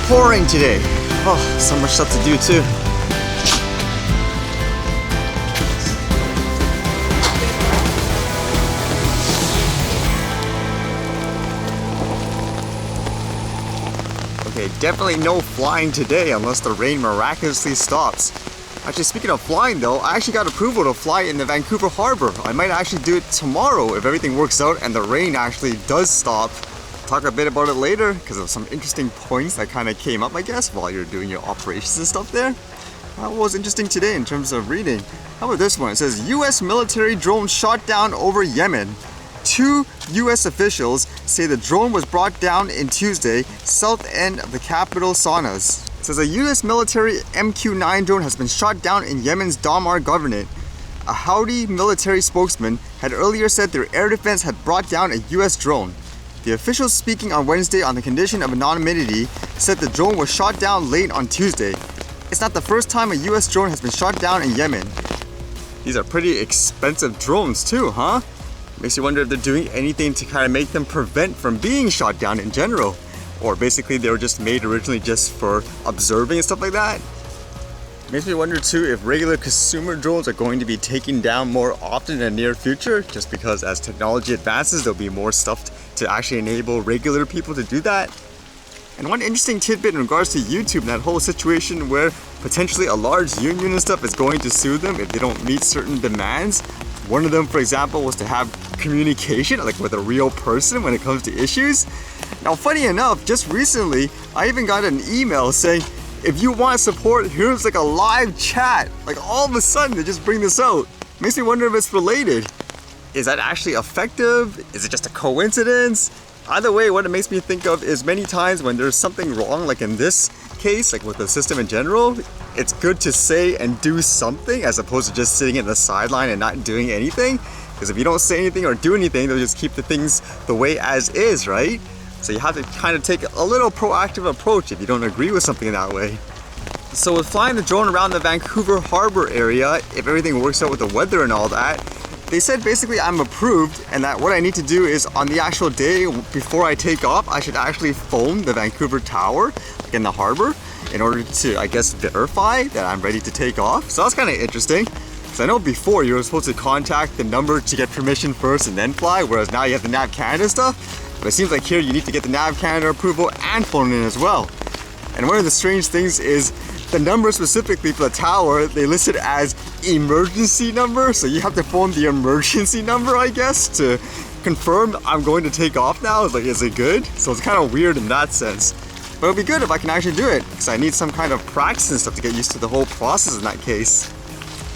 pouring today. Oh, so much stuff to do too. Okay, definitely no flying today unless the rain miraculously stops. Actually, speaking of flying though, I actually got approval to fly in the Vancouver Harbour. I might actually do it tomorrow if everything works out and the rain actually does stop. Talk a bit about it later because of some interesting points that kind of came up, I guess, while you're doing your operations and stuff there. What was interesting today in terms of reading? How about this one? It says, U.S. military drone shot down over Yemen. 2 U.S. officials say the drone was brought down in Tuesday, south end of the capital Sana's. It says a U.S. military MQ-9 drone has been shot down in Yemen's Damar governorate. A Houthi military spokesman had earlier said their air defense had brought down a U.S. drone. The officials speaking on Wednesday on the condition of anonymity said the drone was shot down late on Tuesday. It's not the first time a U.S. drone has been shot down in Yemen. These are pretty expensive drones too, huh? Makes you wonder if they're doing anything to kind of make them prevent from being shot down in general. Or basically they were just made originally just for observing and stuff like that. Makes me wonder too if regular consumer drones are going to be taken down more often in the near future, just because as technology advances there'll be more stuff to actually enable regular people to do that. And one interesting tidbit in regards to YouTube and that whole situation where potentially a large union and stuff is going to sue them if they don't meet certain demands. One of them, for example, was to have communication like with a real person when it comes to issues. Now, funny enough, just recently, I even got an email saying, if you want support, here's like a live chat. Like all of a sudden, they just bring this out. Makes me wonder if it's related. Is that actually effective? Is it just a coincidence? Either way, what it makes me think of is many times when there's something wrong, like in this case, like with the system in general, it's good to say and do something as opposed to just sitting in the sideline and not doing anything. Because if you don't say anything or do anything, they'll just keep the things the way as is, right? So you have to kind of take a little proactive approach if you don't agree with something that way. So with flying the drone around the Vancouver Harbour area, if everything works out with the weather and all that, they said basically I'm approved and that what I need to do is on the actual day before I take off, I should actually phone the Vancouver Tower like in the harbour in order to, I guess, verify that I'm ready to take off. So that's kind of interesting. Because I know before you were supposed to contact the number to get permission first and then fly, whereas now you have the NAV Canada stuff. But it seems like here you need to get the NAV Canada approval and phone in as well. And one of the strange things is the number specifically for the tower, they listed as emergency number. So you have to phone the emergency number, I guess, to confirm I'm going to take off now. It's like, is it good? So it's kind of weird in that sense. But it'll be good if I can actually do it, because I need some kind of practice and stuff to get used to the whole process in that case.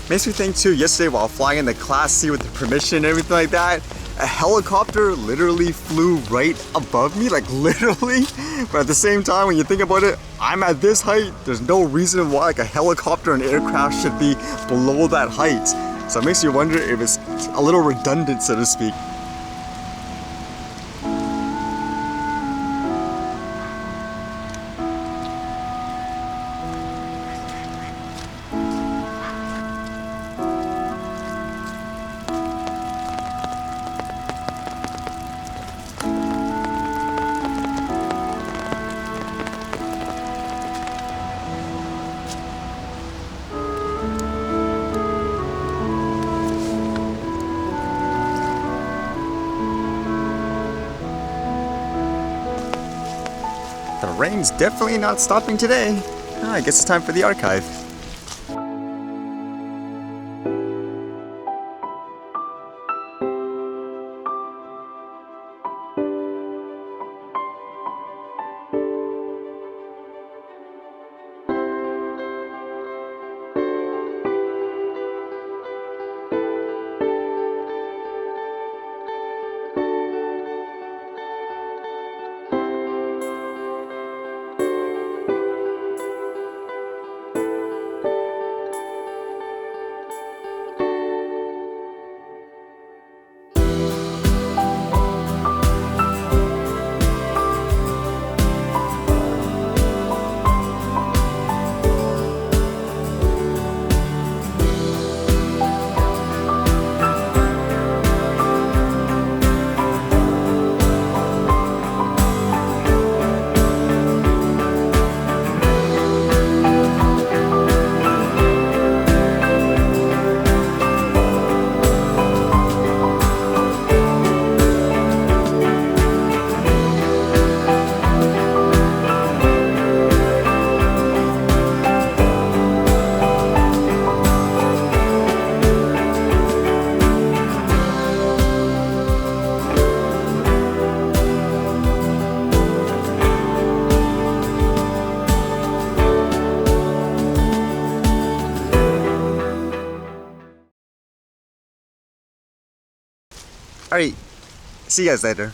Makes me think too, yesterday while flying in the Class C with the permission and everything like that, a helicopter literally flew right above me, like literally. But at the same time, when you think about it, I'm at this height. There's no reason why like a helicopter and aircraft should be below that height. So it makes you wonder if it's a little redundant, so to speak. The rain's definitely not stopping today. I guess it's time for the archive. Alright, see you guys later.